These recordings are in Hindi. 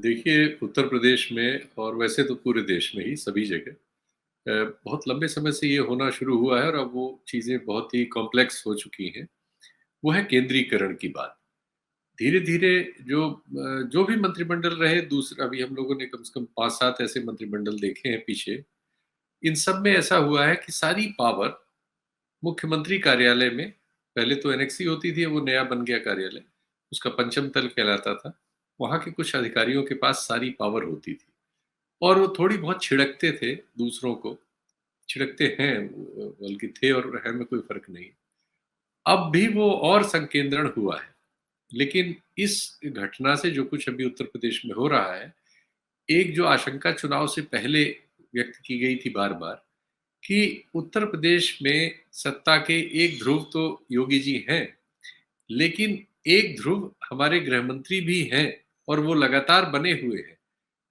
देखिए, उत्तर प्रदेश में और वैसे तो पूरे देश में ही सभी जगह बहुत लंबे समय से ये होना शुरू हुआ है और अब वो चीज़ें बहुत ही कॉम्प्लेक्स हो चुकी हैं। वो है केंद्रीकरण की बात। धीरे-धीरे जो भी मंत्रिमंडल रहे दूसरा अभी हम लोगों ने कम से कम 5-7 ऐसे मंत्रिमंडल देखे हैं पीछे। इन सब में ऐसा हुआ है कि सारी पावर मुख्यमंत्री कार्यालय में पहले तो एनेक्सी होती थी, अब वो नया बन गया कार्यालय। उसका पंचम तल कहलाता था। वहाँ के कुछ अधिकारियों के पास सारी पावर होती थी। और वो थोड़ी बहुत छिड़कते थे दूसरों को, छिड़कते हैं बल्कि थे और हैं में कोई फ़र्क नहीं। अब भी वो और संकेंद्रण हुआ है, लेकिन इस घटना से जो कुछ अभी उत्तर प्रदेश में हो रहा है, एक जो आशंका चुनाव से पहले व्यक्त की गई थी बार-बार कि उत्तर प्रदेश में सत्ता के एक ध्रुव तो योगी जी हैं, लेकिन एक ध्रुव हमारे गृह मंत्री भी हैं और वो लगातार बने हुए हैं।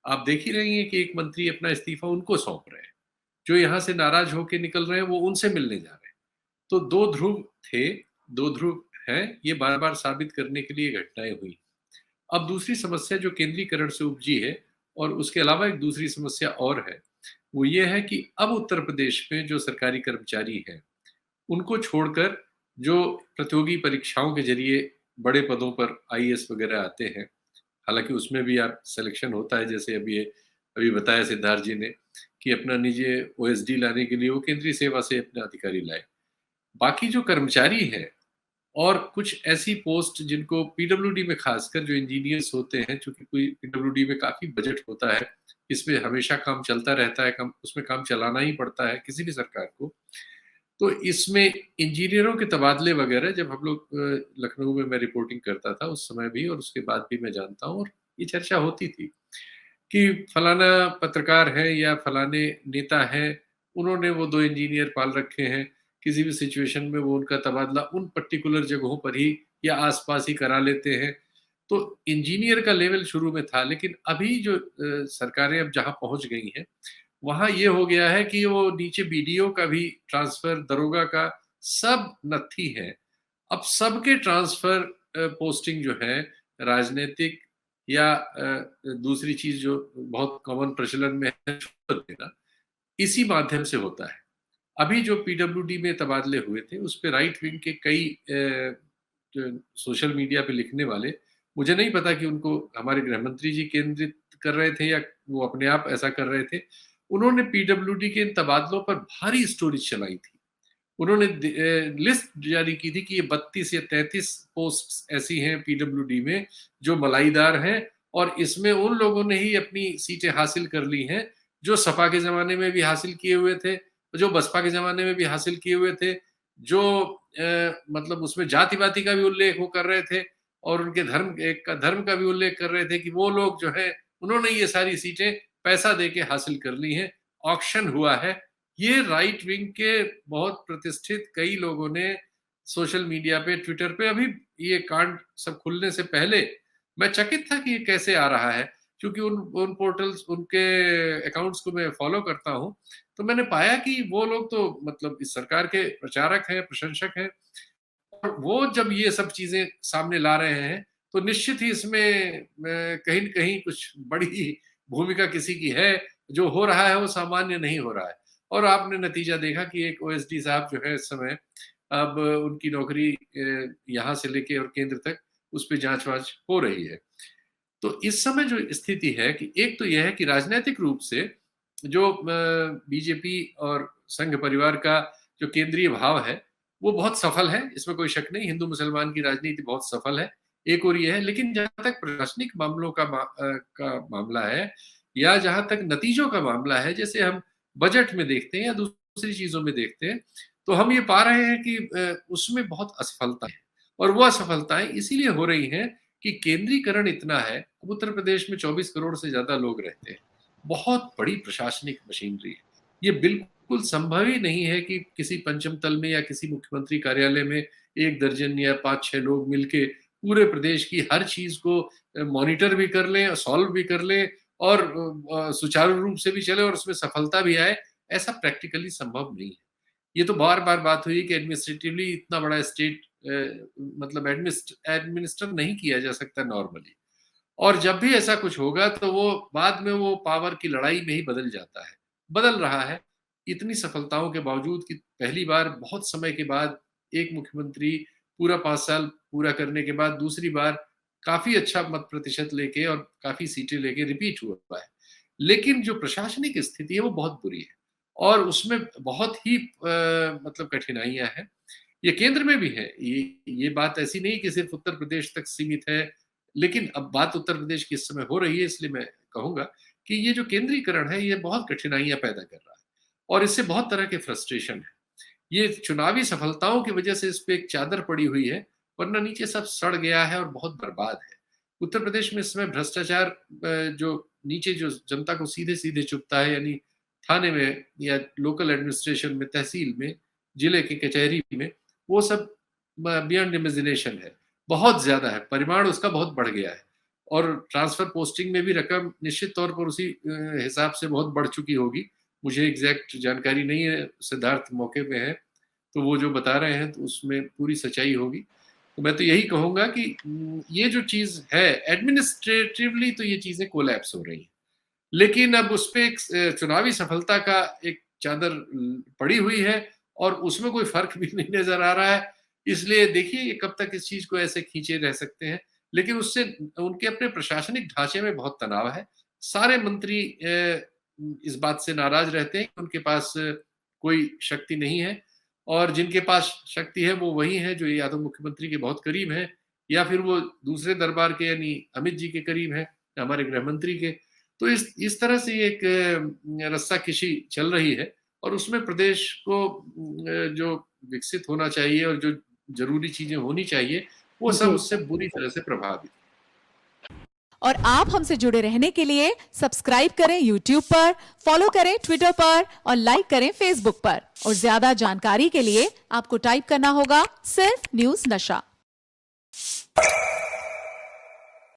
आप देख ही रही हैं कि एक मंत्री अपना इस्तीफ़ा उनको सौंप रहे हैं। जो यहाँ से नाराज़ होके निकल रहे हैं, वो उनसे मिलने जा रहे हैं। तो 2 ध्रुव थे, 2 ध्रुव हैं, ये बार-बार साबित करने के लिए घटनाएँ हुई। अब दूसरी समस्या जो केंद्रीकरण से उपजी है और उसके अलावा एक दूसरी समस्या और है, वो ये है कि अब उत्तर प्रदेश में जो सरकारी कर्मचारी हैं, उनको छोड़कर जो प्रतियोगी परीक्षाओं के ज़रिए बड़े पदों पर आईएएस वगैरह आते हैं, हालाँकि उसमें भी आप सिलेक्शन होता है, जैसे अभी बताया सिद्धार्थ जी ने कि अपना निजी ओएसडी लाने के लिए वो केंद्रीय सेवा से अपने अधिकारी लाए। बाकी जो कर्मचारी हैं और कुछ ऐसी पोस्ट जिनको पीडब्ल्यूडी में खासकर जो इंजीनियर्स होते हैं, चूँकि कोई पीडब्ल्यूडी में काफ़ी बजट होता है, इसमें हमेशा काम चलता रहता है, काम उसमें काम चलाना ही पड़ता है किसी भी सरकार को। तो इसमें इंजीनियरों के तबादले वगैरह जब हम लोग लखनऊ में मैं रिपोर्टिंग करता था उस समय भी और उसके बाद भी मैं जानता हूँ और ये चर्चा होती थी कि फलाना पत्रकार है या फलाने नेता हैं, उन्होंने वो 2 इंजीनियर पाल रखे हैं, किसी भी सिचुएशन में वो उनका तबादला उन पर्टिकुलर जगहों पर ही या आस-पास ही करा लेते हैं। तो इंजीनियर का लेवल शुरू में था, लेकिन अभी जो सरकारें अब जहाँ पहुँच गई हैं, वहाँ ये हो गया है कि वो नीचे बीडीओ का भी ट्रांसफ़र, दरोगा का, सब नत्थी है। अब सबके ट्रांसफ़र पोस्टिंग जो है, राजनैतिक या दूसरी चीज़ जो बहुत कॉमन प्रचलन में है, रिश्वत देना, इसी माध्यम से होता है। अभी जो पीडब्ल्यूडी में तबादले हुए थे, उसपे राइट विंग के कई जो सोशल मीडिया पे लिखने वाले, मुझे नहीं पता कि उनको हमारे गृह मंत्री जी केंद्रित कर रहे थे या वो अपने आप ऐसा कर रहे थे। उन्होंने पीडब्ल्यूडी के इन तबादलों पर भारी स्टोरीज़ चलाई थी। उन्होंने लिस्ट जारी की थी कि ये 32 या 33 पोस्ट्स ऐसी हैं पीडब्ल्यूडी में जो मलाईदार हैं और इसमें उन लोगों ने ही अपनी सीटें हासिल कर ली हैं, जो सपा के ज़माने में भी हासिल किए हुए थे, जो बसपा के ज़माने में भी हासिल किए हुए थे, जो मतलब उसमें जाति-वाति का भी उल्लेख वो कर रहे थे और उनके धर्म का भी उल्लेख कर रहे थे कि वो लोग जो हैं, उन्होंने ये सारी सीटें पैसा देके हासिल कर ली हैं, ऑक्शन हुआ है। ये राइट विंग के बहुत प्रतिष्ठित कई लोगों ने सोशल मीडिया पे, ट्विटर पे अभी ये कांड सब खुलने से पहले मैं चकित था कि ये कैसे आ रहा है, क्योंकि उन पोर्टल्स उनके अकाउंट्स को मैं फॉलो करता हूँ, तो मैंने पाया कि वो लोग तो मतलब इस सरकार के प्रचारक हैं, प्रशंसक हैं और वो जब ये सब चीज़ें सामने ला रहे हैं, तो निश्चित ही इसमें कहीं न कहीं कुछ बड़ी भूमिका किसी की है, जो हो रहा है वो सामान्य नहीं हो रहा है। और आपने नतीजा देखा कि एक ओएसडी साहब जो है इस समय अब उनकी नौकरी यहाँ से लेके और केंद्र तक उस पे जाँच-वाँच हो रही है। तो इस समय जो स्थिति है कि एक तो ये है कि राजनैतिक रूप से जो बीजेपी और संघ परिवार का जो केंद्रीय भाव है, वो बहुत सफल है, इसमें कोई शक नहीं, हिंदू-मुसलमान की राजनीति बहुत सफल है, एक ओर ये है। लेकिन जहाँ तक प्रशासनिक मामलों का मामला है या जहाँ तक नतीजों का मामला है, जैसे हम बजट में देखते हैं या दूसरी चीज़ों में देखते हैं, तो हम ये पा रहे हैं कि उसमें बहुत असफलता है और वो असफलताएँ इसीलिए हो रही हैं कि केंद्रीकरण इतना है, अब उत्तर प्रदेश में 24 करोड़ से ज़्यादा लोग रहते हैं। बहुत बड़ी प्रशासनिक मशीनरी है। ये बिल्कुल संभव ही नहीं है कि किसी पंचम तल में या किसी मुख्यमंत्री कार्यालय में 1 दर्जन या 5-6 लोग मिलके पूरे प्रदेश की हर चीज़ को मॉनिटर भी कर लें, सॉल्व भी कर लें और सुचारू रूप से भी चले और उसमें सफलता भी आए, ऐसा प्रैक्टिकली संभव नहीं है। ये तो बार-बार बात हुई कि एडमिनिस्ट्रेटिवली इतना बड़ा स्टेट मतलब एडमिनिस्टर नहीं किया जा सकता नॉर्मली। और जब भी ऐसा कुछ होगा तो वो बाद में वो पावर की लड़ाई में ही बदल जाता है, बदल रहा है। इतनी सफलताओं के बावजूद कि पहली बार बहुत समय के बाद एक मुख्यमंत्री पूरा 5 साल पूरा करने के बाद दूसरी बार काफ़ी अच्छा मत प्रतिशत लेके और काफ़ी सीटें लेके रिपीट हुआ है। लेकिन जो प्रशासनिक स्थिति है वो बहुत बुरी है और उसमें बहुत ही मतलब कठिनाइयाँ हैं। ये केंद्र में भी है, ये बात ऐसी नहीं कि सिर्फ़ उत्तर प्रदेश तक सीमित है, लेकिन अब बात उत्तर प्रदेश की इस समय हो रही है, इसलिए मैं कहूँगा कि ये जो केंद्रीकरण है, ये बहुत कठिनाइयाँ पैदा कर रहा है और इससे बहुत तरह के फ्रस्ट्रेशन है। ये चुनावी सफलताओं की वजह से इस पे एक चादर पड़ी हुई है, वरना नीचे सब सड़ गया है और बहुत बर्बाद है। उत्तर प्रदेश में इस समय भ्रष्टाचार जो नीचे जो जनता को सीधे-सीधे चुभता है, यानी थाने में या लोकल एडमिनिस्ट्रेशन में, तहसील में, जिले की कचहरी में, वो सब बियॉन्ड इमेजिनेशन है। बहुत ज़्यादा है, परिमाण उसका बहुत बढ़ गया है और ट्रांसफ़र पोस्टिंग में भी रकम निश्चित तौर पर उसी हिसाब से बहुत बढ़ चुकी होगी। मुझे एग्ज़ैक्ट जानकारी नहीं है, सिद्धार्थ मौके पे हैं, तो वो जो बता रहे हैं तो उसमें पूरी सच्चाई होगी। तो मैं तो यही कहूँगा कि ये जो चीज़ है एडमिनिस्ट्रेटिवली तो ये चीज़ें कोलैप्स हो रही हैं। लेकिन अब उसपे एक चुनावी सफलता का एक चादर पड़ी हुई है और उसमें कोई फ़र्क भी नहीं नज़र आ रहा है। इसलिए देखिए ये कब तक इस चीज़ को ऐसे खींचे रह सकते हैं। लेकिन उससे उनके अपने प्रशासनिक ढाँचे में बहुत तनाव है। सारे मंत्री इस बात से नाराज़ रहते हैं कि उनके पास कोई शक्ति नहीं है और जिनके पास शक्ति है वो वही हैं जो या तो मुख्यमंत्री के बहुत करीब हैं या फिर वो दूसरे दरबार के यानी अमित जी के करीब हैं, हमारे गृह मंत्री के। तो इस तरह से एक रस्साकशी चल रही है और उसमें प्रदेश को जो विकसित होना चाहिए और जो ज़रूरी चीज़ें होनी चाहिए, वो सब जी। उससे बुरी तरह से प्रभावित। और आप हमसे जुड़े रहने के लिए सब्सक्राइब करें YouTube पर, फॉलो करें Twitter पर और लाइक करें Facebook पर। और ज्यादा जानकारी के लिए आपको टाइप करना होगा सिर्फ न्यूज़ नशा।